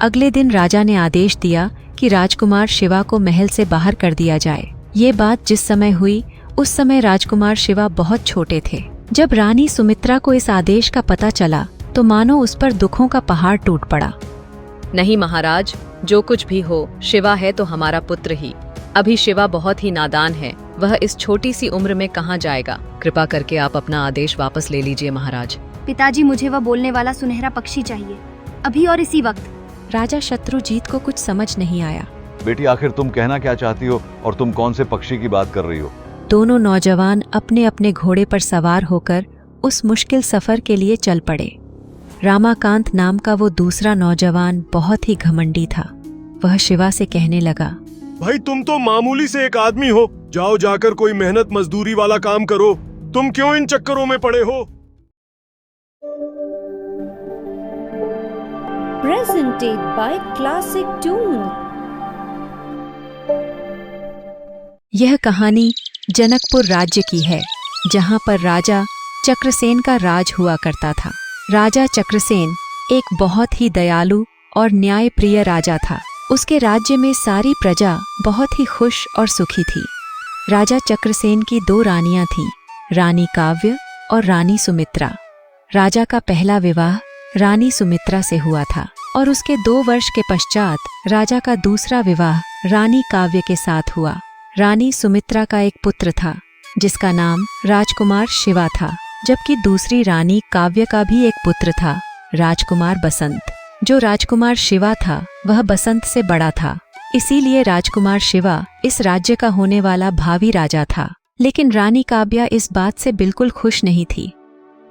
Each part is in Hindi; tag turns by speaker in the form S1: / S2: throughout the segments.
S1: अगले दिन राजा ने आदेश दिया कि राजकुमार शिवा को महल से बाहर कर दिया जाए। ये बात जिस समय हुई उस समय राजकुमार शिवा बहुत छोटे थे। जब रानी सुमित्रा को इस आदेश का पता चला तो मानो उस पर दुखों का पहाड़ टूट पड़ा।
S2: नहीं महाराज, जो कुछ भी हो, शिवा है तो हमारा पुत्र ही। अभी शिवा बहुत ही नादान है, वह इस छोटी सी उम्र में कहाँ जाएगा। कृपा करके आप अपना आदेश वापस ले लीजिए महाराज।
S3: पिताजी, मुझे वह बोलने वाला सुनहरा पक्षी चाहिए, अभी और इसी वक्त।
S1: राजा शत्रुजीत को कुछ समझ नहीं आया।
S4: बेटी, आखिर तुम कहना क्या चाहती हो और तुम कौन से पक्षी की बात कर रही हो?
S1: दोनों नौजवान अपने अपने घोड़े पर सवार होकर उस मुश्किल सफर के लिए चल पड़े। रामाकांत नाम का वो दूसरा नौजवान बहुत ही घमंडी था। वह शिवा से कहने लगा,
S5: भाई तुम तो मामूली से एक आदमी हो, जाओ जाकर कोई मेहनत मजदूरी वाला काम करो, तुम क्यों इन चक्करों में पड़े हो?
S6: Presented by Classic Tune।
S1: यह कहानी जनकपुर राज्य की है, जहाँ पर राजा चक्रसेन का राज हुआ करता था। राजा चक्रसेन एक बहुत ही दयालु और न्यायप्रिय राजा था। उसके राज्य में सारी प्रजा बहुत ही खुश और सुखी थी। राजा चक्रसेन की 2 रानियां थीं, रानी काव्य और रानी सुमित्रा। राजा का पहला विवाह रानी सुमित्रा से हुआ था और उसके 2 वर्ष के पश्चात राजा का दूसरा विवाह रानी काव्य के साथ हुआ। रानी सुमित्रा का एक पुत्र था जिसका नाम राजकुमार शिवा था, जबकि दूसरी रानी काव्य का भी एक पुत्र था, राजकुमार बसंत। जो राजकुमार शिवा था वह बसंत से बड़ा था, इसीलिए राजकुमार शिवा इस राज्य का होने वाला भावी राजा था। लेकिन रानी काव्या इस बात से बिल्कुल खुश नहीं थी।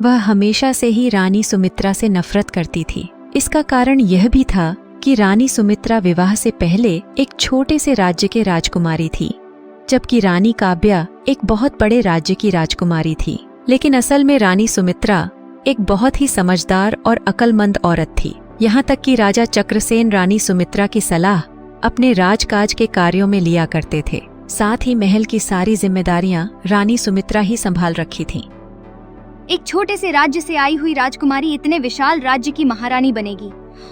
S1: वह हमेशा से ही रानी सुमित्रा से नफरत करती थी। इसका कारण यह भी था कि रानी सुमित्रा विवाह से पहले एक छोटे से राज्य के राजकुमारी थी, जबकि रानी काव्या एक बहुत बड़े राज्य की राजकुमारी थी। लेकिन असल में रानी सुमित्रा एक बहुत ही समझदार और अक्लमंद औरत थी। यहाँ तक कि राजा चक्रसेन रानी सुमित्रा की सलाह अपने राजकाज के कार्यों में लिया करते थे। साथ ही महल की सारी जिम्मेदारियां रानी सुमित्रा ही संभाल रखी थीं।
S3: एक छोटे से राज्य से आई हुई राजकुमारी इतने विशाल राज्य की महारानी बनेगी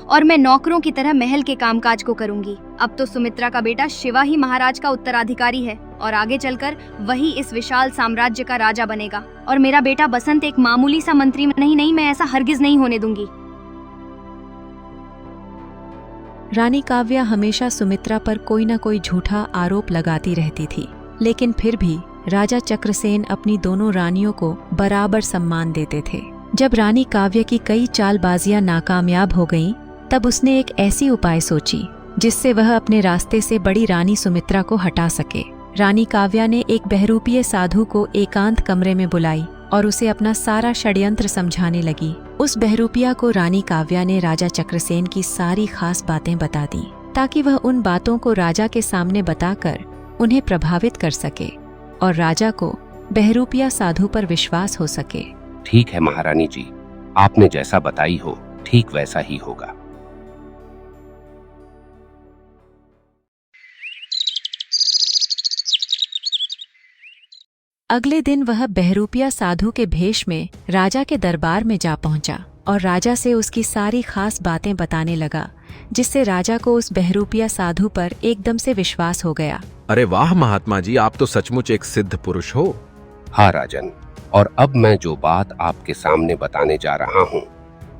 S3: और मैं नौकरों की तरह महल के कामकाज को करूंगी। अब तो सुमित्रा का बेटा शिवा ही महाराज का उत्तराधिकारी है और आगे चलकर वही इस विशाल साम्राज्य का राजा बनेगा और मेरा बेटा बसंत एक मामूली सा मंत्री नहीं, मैं ऐसा हरगिज नहीं होने दूंगी।
S1: रानी काव्या हमेशा सुमित्रा पर कोई न कोई झूठा आरोप लगाती रहती थी, लेकिन फिर भी राजा चक्रसेन अपनी दोनों रानियों को बराबर सम्मान देते थे। जब रानी काव्य की कई चालबाजियां नाकामयाब हो गईं, तब उसने एक ऐसी उपाय सोची जिससे वह अपने रास्ते से बड़ी रानी सुमित्रा को हटा सके। रानी काव्या ने एक बहरूपीय साधु को एकांत कमरे में बुलाई और उसे अपना सारा षड्यंत्र समझाने लगी। उस बहरूपिया को रानी काव्या ने राजा चक्रसेन की सारी खास बातें बता दी, ताकि वह उन बातों को राजा के सामने बताकर उन्हें प्रभावित कर सके और राजा को बहरूपिया साधु पर विश्वास हो सके।
S7: ठीक है महारानी जी, आपने जैसा बताई हो ठीक वैसा ही होगा।
S1: अगले दिन वह बहरूपिया साधु के भेष में राजा के दरबार में जा पहुंचा और राजा से उसकी सारी खास बातें बताने लगा, जिससे राजा को उस बहरूपिया साधु पर एकदम से विश्वास हो गया।
S8: अरे वाह महात्मा जी, आप तो सचमुच एक सिद्ध पुरुष हो।
S7: हाँ राजन, और अब मैं जो बात आपके सामने बताने जा रहा हूँ,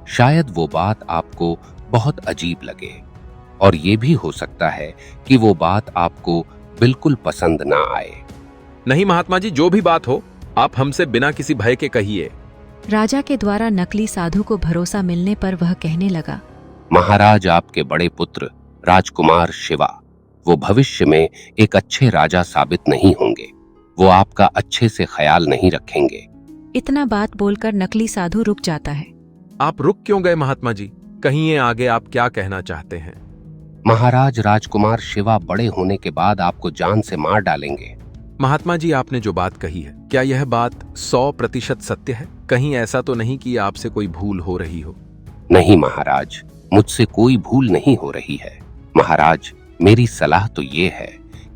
S7: शायद वो बात आपको बहुत अजीब लगे और ये भी हो सकता है कि वो बात आपको बिल्कुल पसंद ना आए।
S8: नहीं महात्मा जी, जो भी बात हो आप हमसे बिना किसी भय के कहिए।
S1: राजा के द्वारा नकली साधु को भरोसा मिलने पर वह कहने लगा,
S7: महाराज, आपके बड़े पुत्र राजकुमार शिवा वो भविष्य में एक अच्छे राजा साबित नहीं होंगे। वो आपका अच्छे से ख्याल नहीं रखेंगे।
S1: इतना बात बोलकर नकली साधु रुक जाता है।
S8: आप रुक क्यों गए महात्मा जी? कहिए आगे आप क्या कहना चाहते हैं।
S7: महाराज, राजकुमार शिवा बड़े होने के बाद आपको जान से मार डालेंगे।
S8: महात्मा जी, आपने जो बात कही है, क्या यह बात 100% सत्य है? कहीं ऐसा तो नहीं कि आपसे कोई भूल हो रही हो?
S7: नहीं महाराज, मुझसे कोई भूल नहीं हो रही है। महाराज, मेरी सलाह तो ये है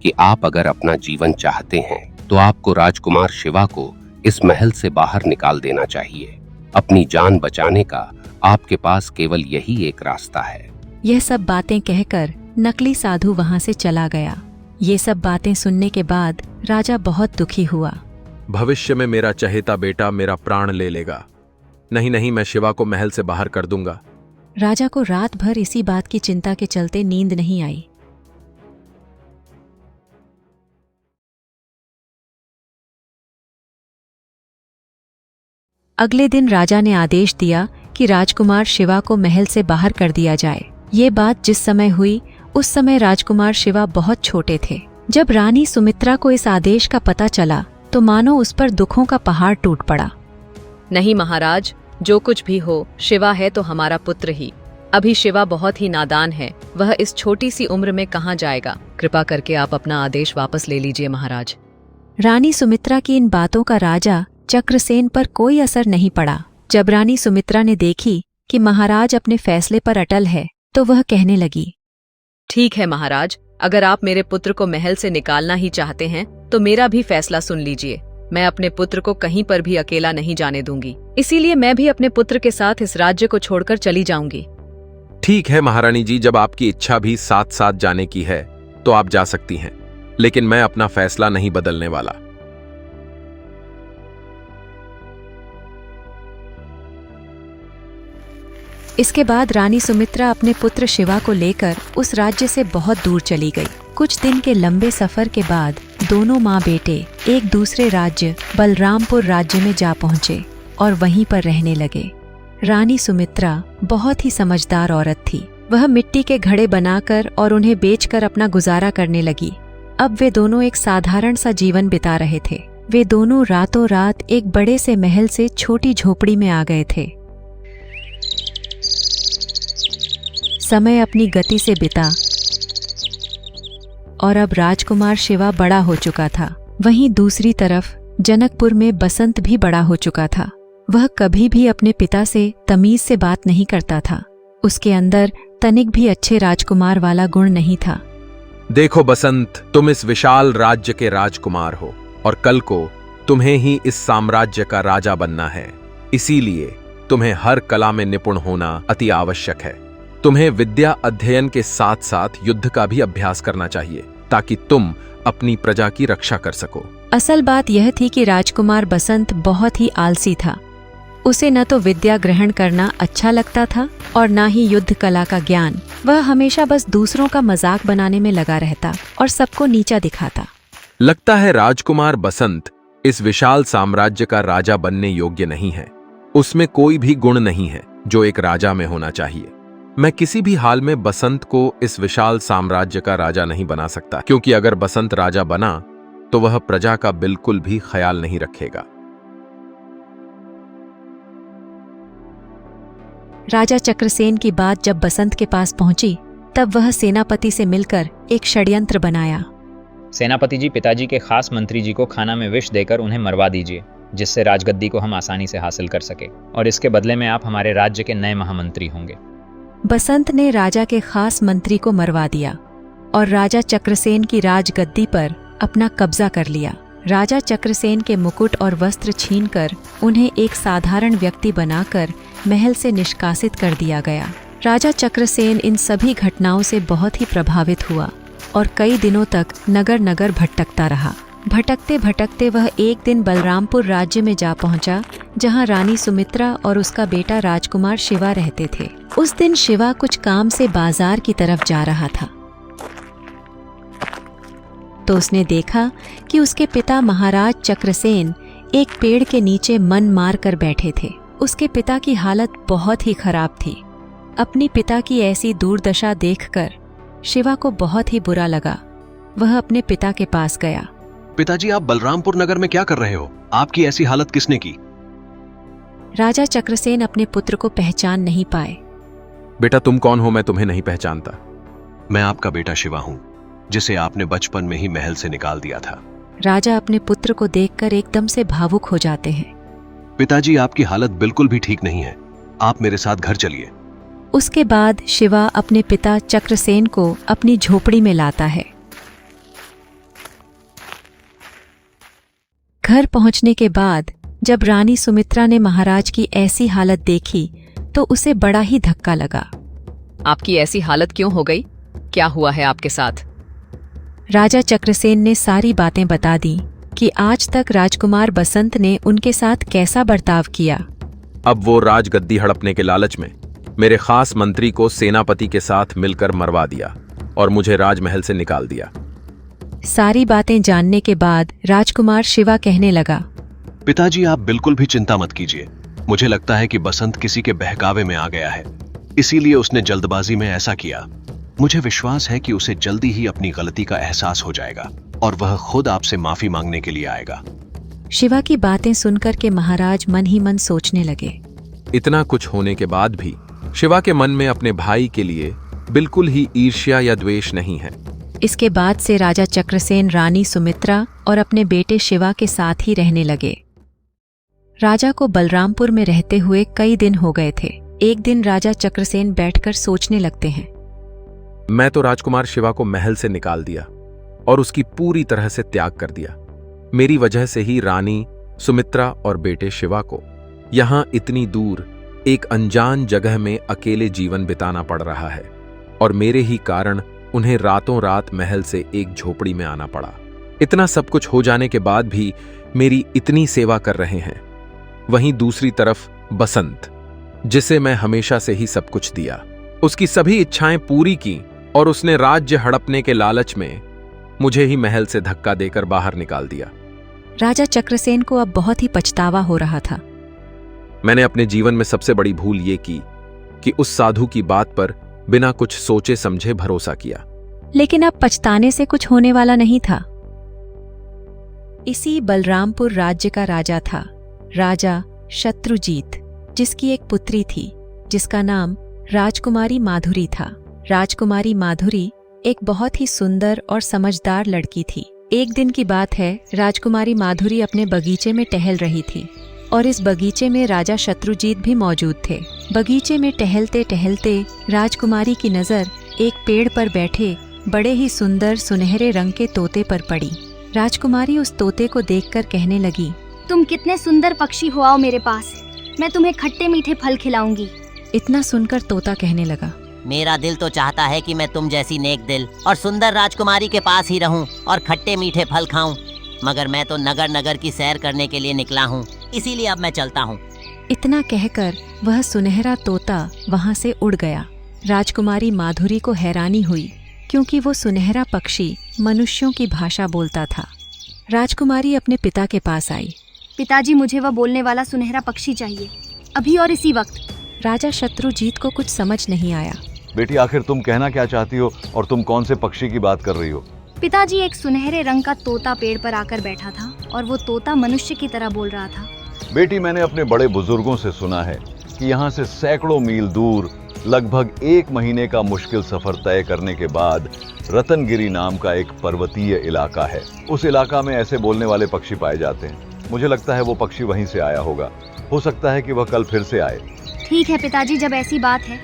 S7: कि आप अगर अपना जीवन चाहते हैं तो आपको राजकुमार शिवा को इस महल से बाहर निकाल देना चाहिए। अपनी जान बचाने का आपके पास केवल यही एक रास्ता है।
S1: यह सब बातें कहकर नकली साधु वहां से चला गया। ये सब बातें सुनने के बाद राजा बहुत दुखी हुआ।
S8: भविष्य में मेरा चहेता बेटा मेरा प्राण ले लेगा। नहीं नहीं, मैं शिवा को महल से बाहर कर दूंगा।
S1: राजा को रात भर इसी बात की चिंता के चलते नींद नहीं आई। अगले दिन राजा ने आदेश दिया कि राजकुमार शिवा को महल से बाहर कर दिया जाए। ये बात जिस समय हुई उस समय राजकुमार शिवा बहुत छोटे थे। जब रानी सुमित्रा को इस आदेश का पता चला तो मानो उस पर दुखों का पहाड़ टूट पड़ा।
S2: नहीं महाराज, जो कुछ भी हो, शिवा है तो हमारा पुत्र ही। अभी शिवा बहुत ही नादान है, वह इस छोटी सी उम्र में कहाँ जाएगा। कृपा करके आप अपना आदेश वापस ले लीजिए महाराज।
S1: रानी सुमित्रा की इन बातों का राजा चक्रसेन पर कोई असर नहीं पड़ा। जब रानी सुमित्रा ने देखी कि महाराज अपने फैसले पर अटल है तो वह कहने लगी,
S2: ठीक है महाराज, अगर आप मेरे पुत्र को महल से निकालना ही चाहते हैं तो मेरा भी फैसला सुन लीजिए। मैं अपने पुत्र को कहीं पर भी अकेला नहीं जाने दूंगी, इसीलिए मैं भी अपने पुत्र के साथ इस राज्य को छोड़कर चली जाऊंगी।
S8: ठीक है महारानी जी, जब आपकी इच्छा भी साथ साथ जाने की है तो आप जा सकती हैं, लेकिन मैं अपना फैसला नहीं बदलने वाला।
S1: इसके बाद रानी सुमित्रा अपने पुत्र शिवा को लेकर उस राज्य से बहुत दूर चली गई। कुछ दिन के लंबे सफर के बाद दोनों माँ बेटे एक दूसरे राज्य बलरामपुर राज्य में जा पहुँचे और वहीं पर रहने लगे। रानी सुमित्रा बहुत ही समझदार औरत थी। वह मिट्टी के घड़े बनाकर और उन्हें बेचकर अपना गुजारा करने लगी। अब वे दोनों एक साधारण सा जीवन बिता रहे थे। वे दोनों रातों रात एक बड़े से महल से छोटी झोपड़ी में आ गए थे। समय अपनी गति से बिता और अब राजकुमार शिवा बड़ा हो चुका था। वहीं दूसरी तरफ जनकपुर में बसंत भी बड़ा हो चुका था। वह कभी भी अपने पिता से तमीज से बात नहीं करता था। उसके अंदर तनिक भी अच्छे राजकुमार वाला गुण नहीं था।
S8: देखो बसंत, तुम इस विशाल राज्य के राजकुमार हो और कल को तुम्हें ही इस साम्राज्य का राजा बनना है। इसीलिए तुम्हें हर कला में निपुण होना अति आवश्यक है। तुम्हें विद्या अध्ययन के साथ साथ युद्ध का भी अभ्यास करना चाहिए ताकि तुम अपनी प्रजा की रक्षा कर सको।
S1: असल बात यह थी कि राजकुमार बसंत बहुत ही आलसी था। उसे न तो विद्या ग्रहण करना अच्छा लगता था और न ही युद्ध कला का ज्ञान। वह हमेशा बस दूसरों का मजाक बनाने में लगा रहता और सबको नीचा दिखाता।
S8: लगता है राजकुमार बसंत इस विशाल साम्राज्य का राजा बनने योग्य नहीं है। उसमें कोई भी गुण नहीं है जो एक राजा में होना चाहिए। मैं किसी भी हाल में बसंत को इस विशाल साम्राज्य का राजा नहीं बना सकता, क्योंकि अगर बसंत राजा बना तो वह प्रजा का बिल्कुल भी ख्याल नहीं रखेगा।
S1: राजा चक्रसेन की बात जब बसंत के पास पहुंची तब वह सेनापति से मिलकर एक षड्यंत्र बनाया।
S9: सेनापति जी, पिताजी के खास मंत्री जी को खाना में विष देकर उन्हें मरवा दीजिए, जिससे राजगद्दी को हम आसानी से हासिल कर सके और इसके बदले में आप हमारे राज्य के नए महामंत्री होंगे।
S1: बसंत ने राजा के खास मंत्री को मरवा दिया और राजा चक्रसेन की राजगद्दी पर अपना कब्जा कर लिया। राजा चक्रसेन के मुकुट और वस्त्र छीनकर उन्हें एक साधारण व्यक्ति बनाकर महल से निष्कासित कर दिया गया। राजा चक्रसेन इन सभी घटनाओं से बहुत ही प्रभावित हुआ और कई दिनों तक नगर नगर भटकता रहा। भटकते भटकते वह एक दिन बलरामपुर राज्य में जा पहुंचा, जहां रानी सुमित्रा और उसका बेटा राजकुमार शिवा रहते थे। उस दिन शिवा कुछ काम से बाजार की तरफ जा रहा था तो उसने देखा कि उसके पिता महाराज चक्रसेन एक पेड़ के नीचे मन मार कर बैठे थे। उसके पिता की हालत बहुत ही खराब थी। अपनी पिता की ऐसी दुर्दशा देखकर शिवा को बहुत ही बुरा लगा। वह अपने पिता के पास गया।
S10: पिताजी, आप बलरामपुर नगर में क्या कर रहे हो? आपकी ऐसी हालत किसने की?
S1: राजा चक्रसेन अपने पुत्र को पहचान नहीं पाए।
S8: बेटा, तुम कौन हो? मैं तुम्हें नहीं पहचानता।
S10: मैं आपका बेटा शिवा हूँ, जिसे आपने बचपन में ही महल से निकाल दिया था।
S1: राजा अपने पुत्र को देखकर एकदम से भावुक हो जाते हैं।
S10: पिताजी, आपकी हालत बिल्कुल भी ठीक नहीं है। आप मेरे साथ घर चलिए।
S1: उसके बाद शिवा अपने पिता चक्रसेन को अपनी झोपड़ी में लाता है। घर पहुंचने के बाद जब रानी सुमित्रा ने महाराज की ऐसी हालत देखी तो उसे बड़ा ही धक्का लगा।
S2: आपकी ऐसी हालत क्यों हो गई? क्या हुआ है आपके साथ?
S1: राजा चक्रसेन ने सारी बातें बता दी कि आज तक राजकुमार बसंत ने उनके साथ कैसा बर्ताव किया।
S8: अब वो राजगद्दी हड़पने के लालच में मेरे खास मंत्री को सेनापति के साथ मिलकर मरवा दिया और मुझे राजमहल से निकाल दिया।
S1: सारी बातें जानने के बाद राजकुमार शिवा कहने लगा,
S10: पिताजी आप बिल्कुल भी चिंता मत कीजिए। मुझे लगता है कि बसंत किसी के बहकावे में आ गया है, इसीलिए उसने जल्दबाजी में ऐसा किया। मुझे विश्वास है कि उसे जल्दी ही अपनी गलती का एहसास हो जाएगा और वह खुद आपसे माफी मांगने के लिए आएगा।
S1: शिवा की बातें सुनकर के महाराज मन ही मन सोचने लगे।
S8: इतना कुछ होने के बाद भी शिवा के मन में अपने भाई के लिए बिल्कुल ही ईर्ष्या या द्वेष नहीं है।
S1: इसके बाद से राजा चक्रसेन रानी सुमित्रा और अपने बेटे शिवा के साथ ही रहने लगे। राजा को बलरामपुर में रहते हुए कई दिन हो गए थे। एक दिन राजा चक्रसेन बैठकर सोचने लगते हैं,
S8: मैं तो राजकुमार शिवा को महल से निकाल दिया और उसकी पूरी तरह से त्याग कर दिया। मेरी वजह से ही रानी सुमित्रा और बेटे शिवा को यहां इतनी दूर एक अनजान जगह में अकेले जीवन बिताना पड़ रहा है और मेरे ही कारण उन्हें रातों रात महल से एक झोपड़ी में आना पड़ा। इतना सब कुछ हो जाने के बाद भी मेरी इतनी सेवा कर रहे हैं। वहीं दूसरी तरफ बसंत, जिसे मैं हमेशा से ही सब कुछ दिया, उसकी सभी इच्छाएं पूरी की और उसने राज्य हड़पने के लालच में मुझे ही महल से धक्का देकर बाहर निकाल दिया।
S1: राजा चक्रसेन को अब बहुत ही पछतावा हो रहा था।
S8: मैंने अपने जीवन में सबसे बड़ी भूल ये की कि उस साधु की बात पर बिना कुछ सोचे समझे भरोसा किया।
S1: लेकिन अब पछताने से कुछ होने वाला नहीं था। इसी बलरामपुर राज्य का राजा था राजा शत्रुजीत, जिसकी एक पुत्री थी जिसका नाम राजकुमारी माधुरी था। राजकुमारी माधुरी एक बहुत ही सुंदर और समझदार लड़की थी। एक दिन की बात है, राजकुमारी माधुरी अपने बगीचे में टहल रही थी और इस बगीचे में राजा शत्रुजीत भी मौजूद थे। बगीचे में टहलते टहलते राजकुमारी की नज़र एक पेड़ पर बैठे बड़े ही सुंदर सुनहरे रंग के तोते पर पड़ी। राजकुमारी उस तोते को देखकर कहने लगी,
S3: तुम कितने सुंदर पक्षी हो, आओ मेरे पास, मैं तुम्हें खट्टे मीठे फल खिलाऊंगी।
S1: इतना सुनकर तोता कहने लगा,
S11: मेरा दिल तो चाहता है कि मैं तुम जैसी नेक दिल और सुंदर राजकुमारी के पास ही रहूं और खट्टे मीठे फल खाऊं, मगर मैं तो नगर नगर की सैर करने के लिए निकला हूं, इसीलिए अब मैं चलता हूं।
S1: इतना कहकर वह सुनहरा तोता वहां से उड़ गया। राजकुमारी माधुरी को हैरानी हुई क्योंकि वो सुनहरा पक्षी मनुष्यों की भाषा बोलता था। राजकुमारी अपने पिता के पास आई।
S3: पिताजी, मुझे वह बोलने वाला सुनहरा पक्षी चाहिए, अभी और इसी वक्त।
S1: राजा शत्रुजीत को कुछ समझ नहीं आया।
S4: बेटी, आखिर तुम कहना क्या चाहती हो और तुम कौन से पक्षी की बात कर रही हो?
S3: पिताजी, एक सुनहरे रंग का तोता पेड़ पर आकर बैठा था और वो तोता मनुष्य की तरह बोल रहा था।
S4: बेटी, मैंने अपने बड़े बुजुर्गों से सुना है कि यहाँ से सैकड़ों मील दूर लगभग 1 महीने का मुश्किल सफर तय करने के बाद रतनगिरी नाम का एक पर्वतीय इलाका है। उस इलाका में ऐसे बोलने वाले पक्षी पाए जाते हैं। मुझे लगता है वो पक्षी वहीं से आया होगा। हो सकता है कि वह कल फिर से आए।
S3: ठीक है पिताजी, जब ऐसी बात है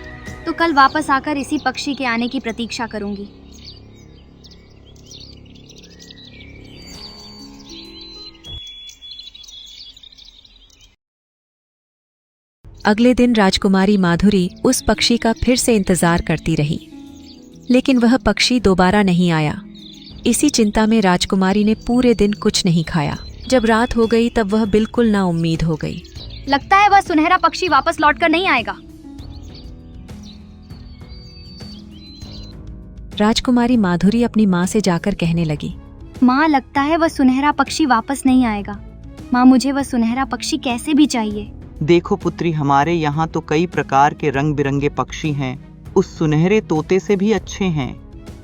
S3: तो कल वापस आकर इसी पक्षी के आने की प्रतीक्षा करूंगी।
S1: अगले दिन राजकुमारी माधुरी उस पक्षी का फिर से इंतजार करती रही, लेकिन वह पक्षी दोबारा नहीं आया। इसी चिंता में राजकुमारी ने पूरे दिन कुछ नहीं खाया। जब रात हो गई तब वह बिल्कुल नाउम्मीद हो गई।
S3: लगता है वह सुनहरा पक्षी वापस लौटकर नहीं आएगा।
S1: राजकुमारी माधुरी अपनी माँ से जाकर कहने लगी,
S3: माँ, लगता है वह सुनहरा पक्षी वापस नहीं आएगा। माँ, मुझे वह सुनहरा पक्षी कैसे भी चाहिए।
S12: देखो पुत्री, हमारे यहाँ तो कई प्रकार के रंग बिरंगे पक्षी हैं, उस सुनहरे तोते से भी अच्छे हैं।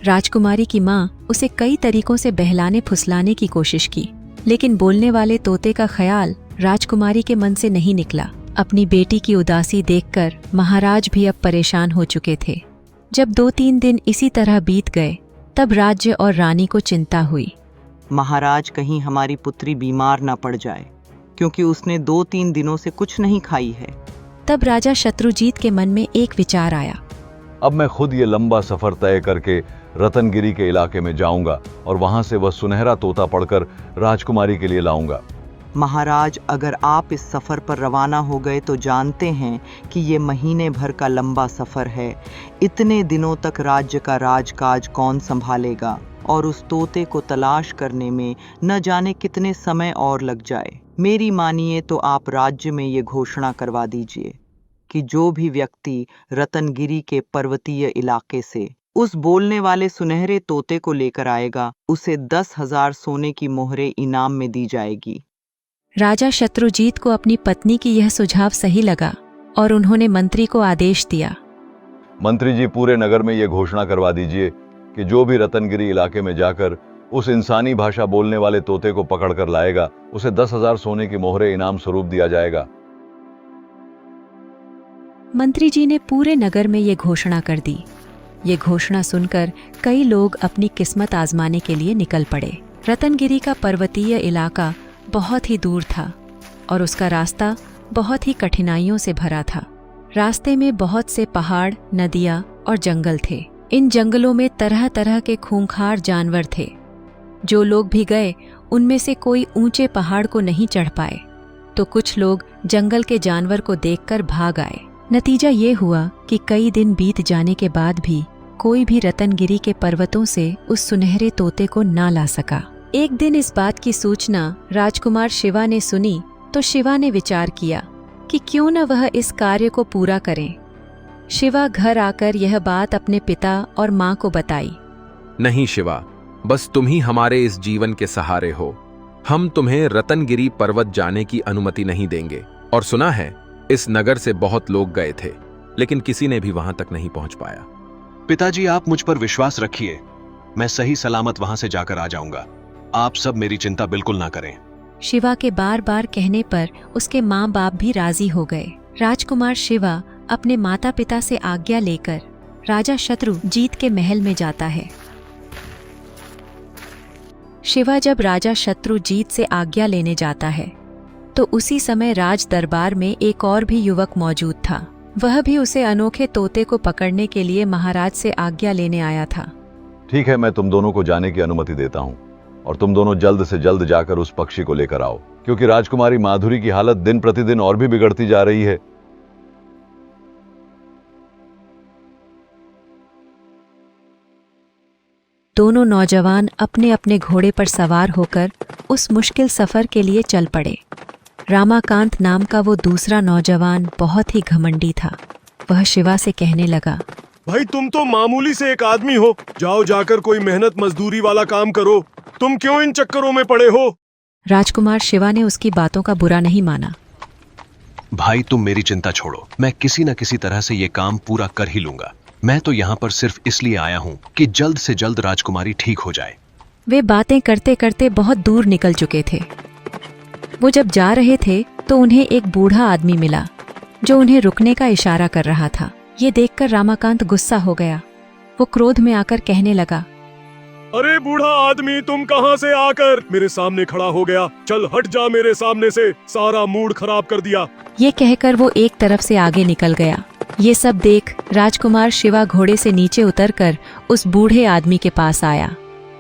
S1: राजकुमारी की माँ उसे कई तरीकों से बहलाने फुसलाने की कोशिश की, लेकिन बोलने वाले तोते का ख्याल राजकुमारी के मन से नहीं निकला। अपनी बेटी की उदासी देखकर महाराज भी अब परेशान हो चुके थे। जब 2-3 दिन इसी तरह बीत गए तब राज्य और रानी को चिंता हुई।
S12: महाराज, कहीं हमारी पुत्री बीमार ना पड़ जाए, क्योंकि उसने 2-3 दिनों से कुछ नहीं खाई है।
S1: तब राजा शत्रुजीत के मन में एक विचार आया।
S4: अब मैं खुद ये लंबा सफर तय करके रतनगिरी के इलाके में जाऊंगा और वहां से वह सुनहरा तोता पढ़कर राजकुमारी के लिए लाऊंगा।
S12: महाराज, अगर आप इस सफ़र पर रवाना हो गए तो जानते हैं कि ये महीने भर का लंबा सफ़र है। इतने दिनों तक राज्य का राजकाज कौन संभालेगा, और उस तोते को तलाश करने में न जाने कितने समय और लग जाए। मेरी मानिए तो आप राज्य में ये घोषणा करवा दीजिए कि जो भी व्यक्ति रतनगिरी के पर्वतीय इलाके से उस बोलने वाले सुनहरे तोते को लेकर आएगा, उसे 10,000 सोने की मोहरें इनाम में दी जाएगी।
S1: राजा शत्रुजीत को अपनी पत्नी की यह सुझाव सही लगा और उन्होंने मंत्री को आदेश दिया।
S4: मंत्री जी, पूरे नगर में यह घोषणा करवा दीजिए कि जो भी रतनगिरी इलाके में जाकर उस इंसानी भाषा बोलने वाले तोते को पकड़ कर लाएगा, उसे 10,000 सोने की मोहरें इनाम स्वरूप दिया जाएगा।
S1: मंत्री जी ने पूरे नगर में ये घोषणा कर दी। ये घोषणा सुनकर कई लोग अपनी किस्मत आजमाने के लिए निकल पड़े। रतनगिरी का पर्वतीय इलाका बहुत ही दूर था और उसका रास्ता बहुत ही कठिनाइयों से भरा था। रास्ते में बहुत से पहाड़, नदियाँ और जंगल थे। इन जंगलों में तरह तरह के खूंखार जानवर थे। जो लोग भी गए, उनमें से कोई ऊंचे पहाड़ को नहीं चढ़ पाए, तो कुछ लोग जंगल के जानवर को देखकर भाग आए। नतीजा ये हुआ कि कई दिन बीत जाने के बाद भी कोई भी रतनगिरी के पर्वतों से उस सुनहरे तोते को ना ला सका। एक दिन इस बात की सूचना राजकुमार शिवा ने सुनी तो शिवा ने विचार किया कि क्यों न वह इस कार्य को पूरा करें। शिवा घर आकर यह बात अपने पिता और माँ को बताई।
S8: नहीं शिवा, बस तुम ही हमारे इस जीवन के सहारे हो। हम तुम्हें रतनगिरी पर्वत जाने की अनुमति नहीं देंगे। और सुना है इस नगर से बहुत लोग गए थे, लेकिन किसी ने भी वहां तक नहीं पहुंच पाया।
S10: पिताजी, आप मुझ पर विश्वास रखिए, मैं सही सलामत वहां से जाकर आ जाऊंगा। आप सब मेरी चिंता बिल्कुल ना करें।
S1: शिवा के बार बार कहने पर उसके माँ बाप भी राजी हो गए। राजकुमार शिवा अपने माता पिता से आज्ञा लेकर राजा शत्रुजीत के महल में जाता है। शिवा जब राजा शत्रुजीत से आज्ञा लेने जाता है तो उसी समय राज दरबार में एक और भी युवक मौजूद था। वह भी उसे अनोखे तोते को पकड़ने के लिए महाराज से आज्ञा लेने आया था।
S4: ठीक है, मैं तुम दोनों को जाने की अनुमति देता हूं और तुम दोनों जल्द से जल्द जाकर उस पक्षी को लेकर आओ, क्योंकि राजकुमारी माधुरी की हालत दिन प्रतिदिन और भी बिगड़ती जा रही है।
S1: दोनों नौजवान अपने अपने घोड़े पर सवार होकर उस मुश्किल सफर के लिए चल पड़े। रामाकांत नाम का वो दूसरा नौजवान बहुत ही घमंडी था। वह शिवा से कहने लगा,
S5: भाई तुम तो मामूली से एक आदमी हो, जाओ जाकर कोई मेहनत मजदूरी वाला काम करो। तुम क्यों इन चक्करों में पड़े हो?
S1: राजकुमार शिवा ने उसकी बातों का बुरा नहीं माना।
S10: भाई, तुम मेरी चिंता छोड़ो, मैं किसी न किसी तरह से ये काम पूरा कर ही लूंगा। मैं तो यहाँ पर सिर्फ इसलिए आया हूँ कि जल्द से जल्द राजकुमारी ठीक हो जाए।
S1: वे बातें करते करते बहुत दूर निकल चुके थे। वो जब जा रहे थे तो उन्हें एक बूढ़ा आदमी मिला जो उन्हें रुकने का इशारा कर रहा था। ये देखकर रामाकांत गुस्सा हो गया। वो क्रोध में आकर कहने लगा,
S5: अरे बूढ़ा आदमी, तुम कहाँ से आकर मेरे सामने खड़ा हो गया? चल हट जा मेरे सामने से, सारा मूड खराब कर दिया।
S1: ये कहकर वो एक तरफ से आगे निकल गया। ये सब देख राजकुमार शिवा घोड़े से नीचे उतरकर उस बूढ़े आदमी के पास आया।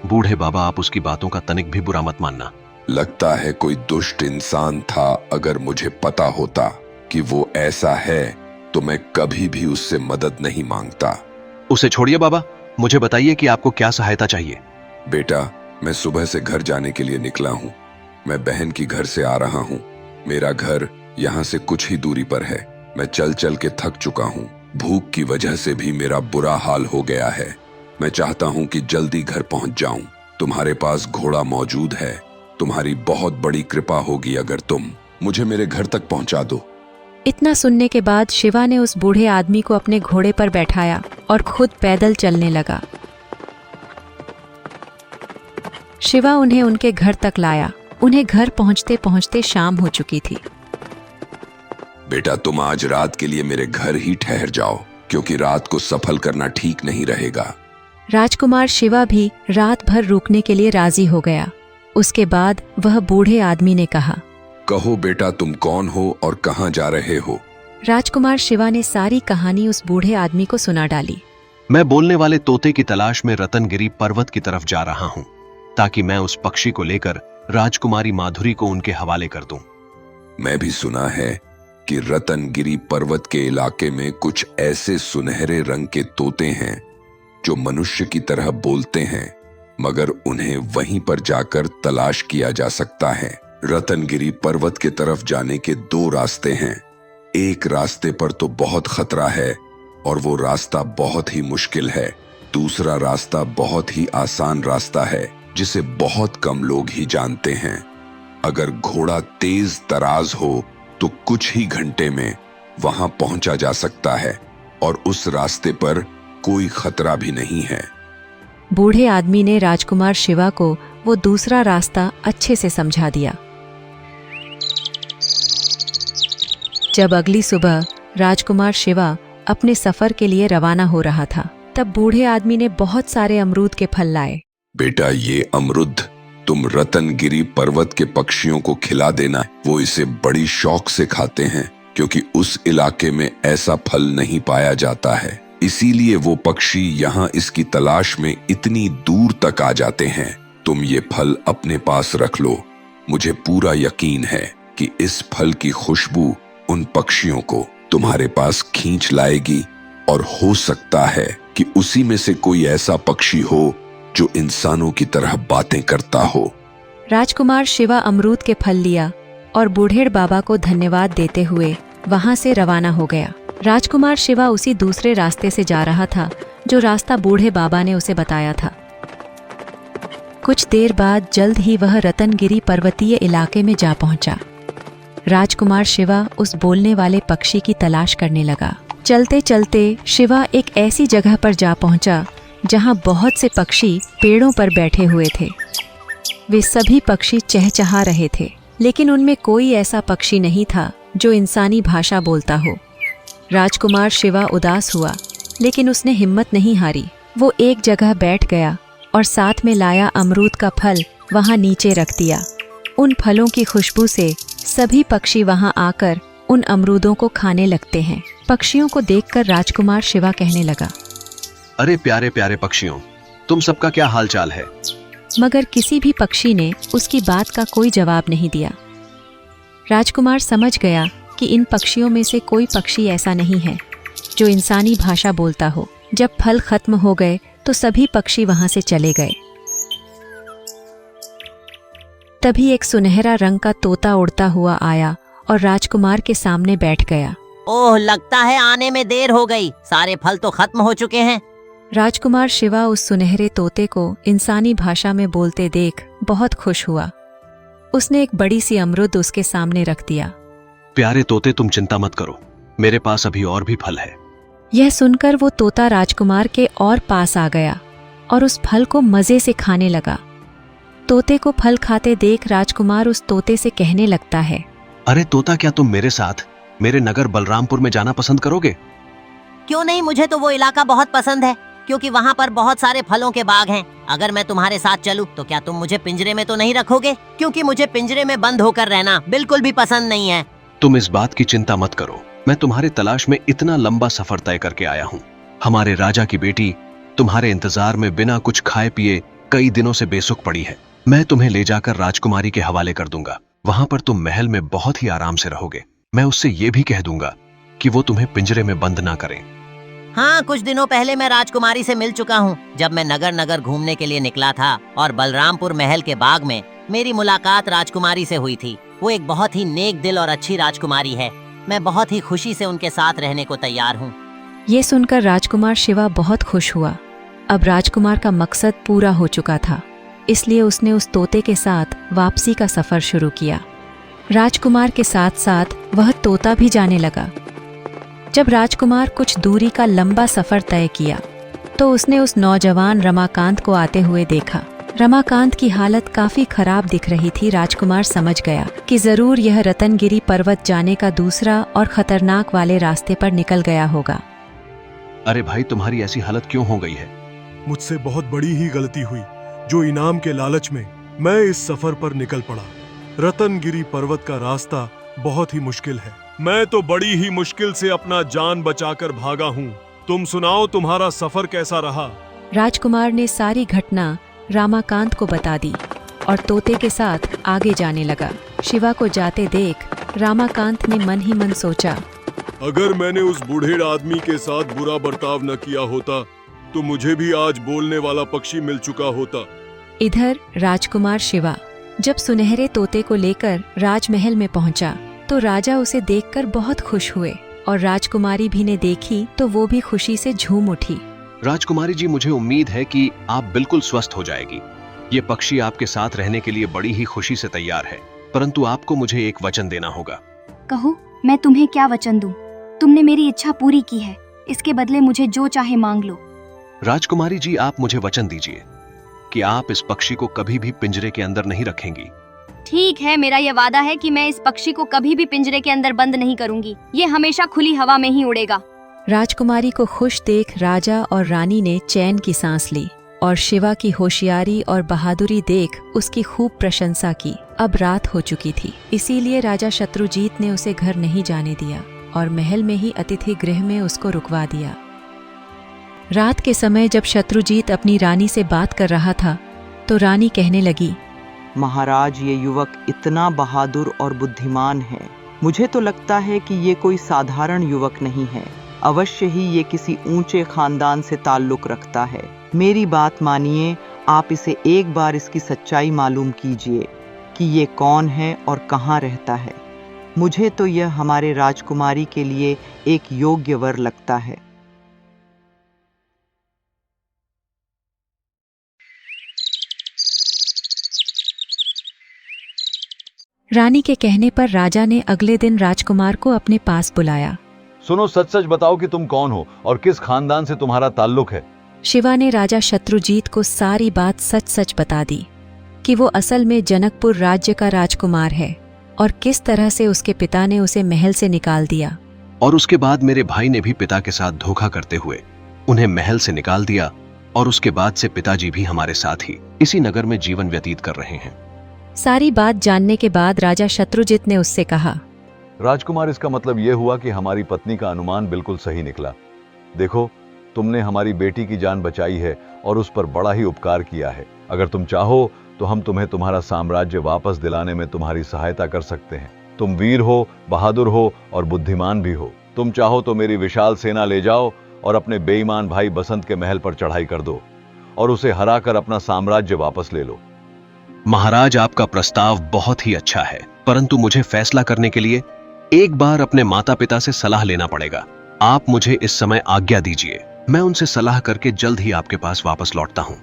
S10: बूढ़े बाबा, आप उसकी बातों का तनिक भी बुरा मत मानना।
S13: लगता है कोई दुष्ट इंसान था। अगर मुझे पता होता कि वो ऐसा है तो मैं कभी भी उससे मदद नहीं मांगता।
S10: उसे छोड़िए बाबा, मुझे बताइए कि आपको क्या सहायता चाहिए।
S13: बेटा, मैं सुबह से घर जाने के लिए निकला हूँ। मैं बहन की घर से आ रहा हूँ। मेरा घर यहाँ से कुछ ही दूरी पर है। मैं चल चल के थक चुका हूँ। भूख की वजह से भी मेरा बुरा हाल हो गया है। मैं चाहता हूँ कि जल्दी घर पहुँच जाऊँ। तुम्हारे पास घोड़ा मौजूद है। तुम्हारी बहुत बड़ी कृपा होगी अगर तुम मुझे मेरे घर तक पहुँचा दो।
S1: इतना सुनने के बाद शिवा ने उस बूढ़े आदमी को अपने घोड़े पर बैठाया और खुद पैदल चलने लगा। शिवा उन्हें उनके घर तक लाया। उन्हें घर पहुंचते पहुंचते शाम हो चुकी थी।
S13: बेटा, तुम आज रात के लिए मेरे घर ही ठहर जाओ, क्योंकि रात को सफल करना ठीक नहीं रहेगा।
S1: राजकुमार शिवा भी रात भर रुकने के लिए राजी हो गया। उसके बाद वह बूढ़े आदमी ने कहा,
S13: कहो बेटा, तुम कौन हो और कहाँ जा रहे हो?
S1: राजकुमार शिवा ने सारी कहानी उस बूढ़े आदमी को सुना डाली।
S10: मैं बोलने वाले तोते की तलाश में रतनगिरी पर्वत की तरफ जा रहा हूँ, ताकि मैं उस पक्षी को लेकर राजकुमारी माधुरी को उनके हवाले कर दूं।
S13: मैं भी सुना है कि रतनगिरी पर्वत के इलाके में कुछ ऐसे सुनहरे रंग के तोते हैं जो मनुष्य की तरह बोलते हैं, मगर उन्हें वहीं पर जाकर तलाश किया जा सकता है। रतनगिरी पर्वत के तरफ जाने के 2 रास्ते हैं। एक रास्ते पर तो बहुत खतरा है और वो रास्ता बहुत ही मुश्किल है। दूसरा रास्ता बहुत ही आसान रास्ता है जिसे बहुत कम लोग ही जानते हैं। अगर घोड़ा तेज तराज हो तो कुछ ही घंटे में वहां पहुंचा जा सकता है और उस रास्ते पर कोई खतरा भी नहीं है।
S1: बूढ़े आदमी ने राजकुमार शिवा को वो दूसरा रास्ता अच्छे से समझा दिया। जब अगली सुबह राजकुमार शिवा अपने सफर के लिए रवाना हो रहा था, तब बूढ़े आदमी ने बहुत सारे अमरूद के फल लाए।
S13: बेटा, ये अमरूद तुम रतनगिरी पर्वत के पक्षियों को खिला देना। वो इसे बड़ी शौक से खाते हैं क्योंकि उस इलाके में ऐसा फल नहीं पाया जाता है। इसीलिए वो पक्षी यहाँ इसकी तलाश में इतनी दूर तक आ जाते हैं। तुम ये फल अपने पास रख लो। मुझे पूरा यकीन है कि इस फल की खुशबू उन पक्षियों को तुम्हारे पास खींच लाएगी और हो सकता है कि उसी में से कोई ऐसा पक्षी हो जो इंसानों की तरह बातें करता हो।
S1: राजकुमार शिवा अमरूद के फल लिया और बूढ़ेड़ बाबा को धन्यवाद देते हुए वहां से रवाना हो गया। राजकुमार शिवा उसी दूसरे रास्ते से जा रहा था जो रास्ता बूढ़े बाबा ने उसे बताया था। कुछ देर बाद जल्द ही वह रतनगिरी पर्वतीय इलाके में जा पहुंचा। राजकुमार शिवा उस बोलने वाले पक्षी की तलाश करने लगा। चलते चलते शिवा एक ऐसी जगह पर जा पहुंचा जहां बहुत से पक्षी पेड़ों पर बैठे हुए थे। वे सभी पक्षी चहचहा रहे थे, लेकिन उनमें कोई ऐसा पक्षी नहीं था जो इंसानी भाषा बोलता हो। राजकुमार शिवा उदास हुआ, लेकिन उसने हिम्मत नहीं हारी। वो एक जगह बैठ गया और साथ में लाया अमरूद का फल वहां नीचे रख दिया। उन फलों की खुशबू से सभी पक्षी वहां आकर उन अमरूदों को खाने लगते हैं। पक्षियों को देखकर राजकुमार शिवा कहने लगा,
S10: अरे प्यारे प्यारे पक्षियों, तुम सबका क्या हाल चाल है?
S1: मगर किसी भी पक्षी ने उसकी बात का कोई जवाब नहीं दिया। राजकुमार समझ गया कि इन पक्षियों में से कोई पक्षी ऐसा नहीं है जो इंसानी भाषा बोलता हो। जब फल खत्म हो गए तो सभी पक्षी वहां से चले गए। तभी एक सुनहरा रंग का तोता उड़ता हुआ आया और राजकुमार के सामने बैठ गया।
S11: ओह, लगता है आने में देर हो गई। सारे फल तो खत्म हो चुके हैं।
S1: राजकुमार शिवा उस सुनहरे तोते को इंसानी भाषा में बोलते देख बहुत खुश हुआ। उसने एक बड़ी सी अमरूद उसके सामने रख दिया।
S10: प्यारे तोते, तुम चिंता मत करो, मेरे पास अभी और भी फल है।
S1: यह सुनकर वो तोता राजकुमार के और पास आ गया और उस फल को मजे से खाने लगा। तोते को फल खाते देख राजकुमार उस तोते से कहने लगता है,
S10: अरे तोता, क्या तुम मेरे साथ मेरे नगर बलरामपुर में जाना पसंद करोगे?
S11: क्यों नहीं, मुझे तो वो इलाका बहुत पसंद है क्योंकि वहाँ पर बहुत सारे फलों के बाग हैं। अगर मैं तुम्हारे साथ चलूं तो क्या तुम मुझे पिंजरे में तो नहीं रखोगे? क्योंकि मुझे पिंजरे में बंद होकर रहना बिल्कुल भी पसंद नहीं है।
S10: तुम इस बात की चिंता मत करो, मैं तुम्हारे तलाश में इतना लंबा सफर तय करके आया हूँ। हमारे राजा की बेटी तुम्हारे इंतजार में बिना कुछ खाए पिए कई दिनों से बेसुख पड़ी है। मैं तुम्हें ले जाकर राजकुमारी के हवाले कर दूंगा। वहां पर तुम महल में बहुत ही आराम से रहोगे। मैं उससे ये भी कह दूंगा कि वो तुम्हें पिंजरे में बंद ना करें।
S11: हाँ, कुछ दिनों पहले मैं राजकुमारी से मिल चुका हूँ। जब मैं नगर नगर घूमने के लिए निकला था और बलरामपुर महल के बाग में मेरी मुलाकात राजकुमारी से हुई थी। वो एक बहुत ही नेक दिल और अच्छी राजकुमारी है। मैं बहुत ही खुशी से उनके साथ रहने को तैयार हूँ।
S1: ये सुनकर राजकुमार शिवा बहुत खुश हुआ। अब राजकुमार का मकसद पूरा हो चुका था, इसलिए उसने उस तोते के साथ वापसी का सफर शुरू किया। राजकुमार के साथ साथ वह तोता भी जाने लगा। जब राजकुमार कुछ दूरी का लंबा सफर तय किया तो उसने उस नौजवान रमाकांत को आते हुए देखा। रमाकांत की हालत काफी खराब दिख रही थी। राजकुमार समझ गया कि जरूर यह रतनगिरी पर्वत जाने का दूसरा और खतरनाक वाले रास्ते पर निकल गया होगा।
S10: अरे भाई, तुम्हारी ऐसी हालत क्यों हो गई है?
S5: मुझसे बहुत बड़ी ही गलती हुई जो इनाम के लालच में मैं इस सफर पर निकल पड़ा। रतनगिरी पर्वत का रास्ता बहुत ही मुश्किल है। मैं तो बड़ी ही मुश्किल से अपना जान बचाकर भागा हूँ। तुम सुनाओ, तुम्हारा सफर कैसा रहा?
S1: राजकुमार ने सारी घटना रामाकांत को बता दी और तोते के साथ आगे जाने लगा। शिवा को जाते देख रामाकांत ने मन ही मन सोचा,
S5: अगर मैंने उस बूढ़े आदमी के साथ बुरा बर्ताव न किया होता तो मुझे भी आज बोलने वाला पक्षी मिल चुका होता।
S1: इधर राजकुमार शिवा जब सुनहरे तोते को लेकर राजमहल में पहुंचा तो राजा उसे देखकर बहुत खुश हुए और राजकुमारी भी ने देखी तो वो भी खुशी से झूम उठी।
S10: राजकुमारी जी, मुझे उम्मीद है कि आप बिल्कुल स्वस्थ हो जाएगी। ये पक्षी आपके साथ रहने के लिए बड़ी ही खुशी से तैयार है, परंतु आपको मुझे एक वचन देना होगा।
S3: कहो, मैं तुम्हें क्या वचन दूं? तुमने मेरी इच्छा पूरी की है, इसके बदले मुझे जो चाहे मांग लो।
S10: राजकुमारी जी, आप मुझे वचन दीजिए कि आप इस पक्षी को कभी भी पिंजरे के अंदर नहीं रखेंगी।
S3: ठीक है, मेरा ये वादा है कि मैं इस पक्षी को कभी भी पिंजरे के अंदर बंद नहीं करूंगी। ये हमेशा खुली हवा में ही उड़ेगा।
S1: राजकुमारी को खुश देख राजा और रानी ने चैन की सांस ली और शिवा की होशियारी और बहादुरी देख उसकी खूब प्रशंसा की। अब रात हो चुकी थी, इसीलिए राजा शत्रुजीत ने उसे घर नहीं जाने दिया और महल में ही अतिथि गृह में उसको रुकवा दिया। रात के समय जब शत्रुजीत अपनी रानी से बात कर रहा था तो रानी कहने लगी,
S12: महाराज, ये युवक इतना बहादुर और बुद्धिमान है। मुझे तो लगता है कि ये कोई साधारण युवक नहीं है। अवश्य ही ये किसी ऊंचे खानदान से ताल्लुक रखता है। मेरी बात मानिए, आप इसे एक बार इसकी सच्चाई मालूम कीजिए कि ये कौन है और कहाँ रहता है। मुझे तो यह हमारे राजकुमारी के लिए एक योग्य वर लगता है।
S1: रानी के कहने पर राजा ने अगले दिन राजकुमार को अपने पास बुलाया।
S4: सुनो, सच सच बताओ कि तुम कौन हो और किस खानदान से तुम्हारा ताल्लुक है।
S1: शिवा ने राजा शत्रुजीत को सारी बात सच सच बता दी कि वो असल में जनकपुर राज्य का राजकुमार है और किस तरह से उसके पिता ने उसे महल से निकाल दिया।
S10: और उसके बाद मेरे भाई ने भी पिता के साथ धोखा करते हुए उन्हें महल से निकाल दिया और उसके बाद से पिताजी भी हमारे साथ ही इसी नगर में जीवन व्यतीत कर रहे हैं।
S1: सारी बात जानने के बाद राजा शत्रुजीत ने उससे कहा,
S4: राजकुमार, इसका मतलब यह हुआ कि हमारी पत्नी का अनुमान बिल्कुल सही निकला। देखो, तुमने हमारी बेटी की जान बचाई है और उस पर बड़ा ही उपकार किया है। अगर तुम चाहो तो हम तुम्हें तुम्हारा साम्राज्य वापस दिलाने में तुम्हारी सहायता कर सकते हैं। तुम वीर हो, बहादुर हो और बुद्धिमान भी हो। तुम चाहो तो मेरी विशाल सेना ले जाओ और अपने बेईमान भाई बसंत के महल पर चढ़ाई कर दो और उसे हराकर अपना साम्राज्य वापस ले लो।
S10: महाराज, आपका प्रस्ताव बहुत ही अच्छा है, परंतु मुझे फैसला करने के लिए एक बार अपने माता पिता से सलाह लेना पड़ेगा। आप मुझे इस समय आज्ञा दीजिए, मैं उनसे सलाह करके जल्द ही आपके पास वापस लौटता हूं।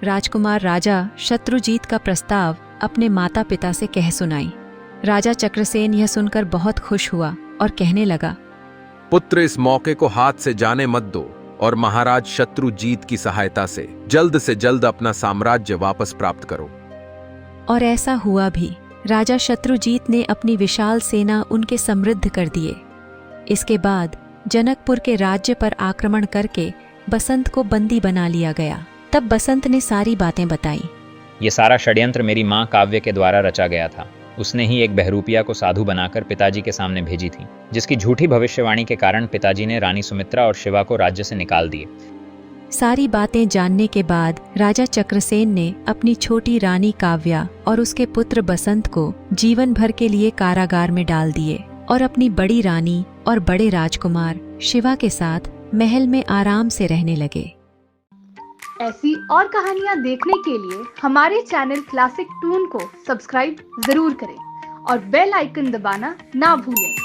S1: राजकुमार राजा शत्रुजीत का प्रस्ताव अपने माता पिता से कह सुनाई। राजा चक्रसेन यह सुनकर बहुत खुश हुआ और कहने लगा,
S8: पुत्र, इस मौके को हाथ से जाने मत दो और महाराज शत्रुजीत की सहायता से जल्द अपना साम्राज्य वापस प्राप्त करो।
S1: और ऐसा हुआ भी। राजा शत्रुजीत ने अपनी विशाल सेना उनके समृद्ध कर दिए। इसके बाद जनकपुर के राज्य पर आक्रमण करके बसंत को बंदी बना लिया गया। तब बसंत ने सारी बातें बताई।
S9: ये सारा षड्यंत्र मेरी माँ काव्य के द्वारा रचा गया था। उसने ही एक बहरूपिया को साधु बनाकर पिताजी के सामने भेजी थी, जिसकी झूठी भविष्यवाणी के कारण पिताजी ने रानी सुमित्रा और शिवा को राज्य से निकाल दिए।
S1: सारी बातें जानने के बाद राजा चक्रसेन ने अपनी छोटी रानी काव्या और उसके पुत्र बसंत को जीवन भर के लिए कारागार में डाल दिए और अपनी बड़ी रानी और बड़े राजकुमार शिवा के साथ महल में आराम से रहने लगे।
S14: ऐसी और कहानियाँ देखने के लिए हमारे चैनल क्लासिक टून को सब्सक्राइब जरूर करें और बेल आइकन दबाना ना भूलें।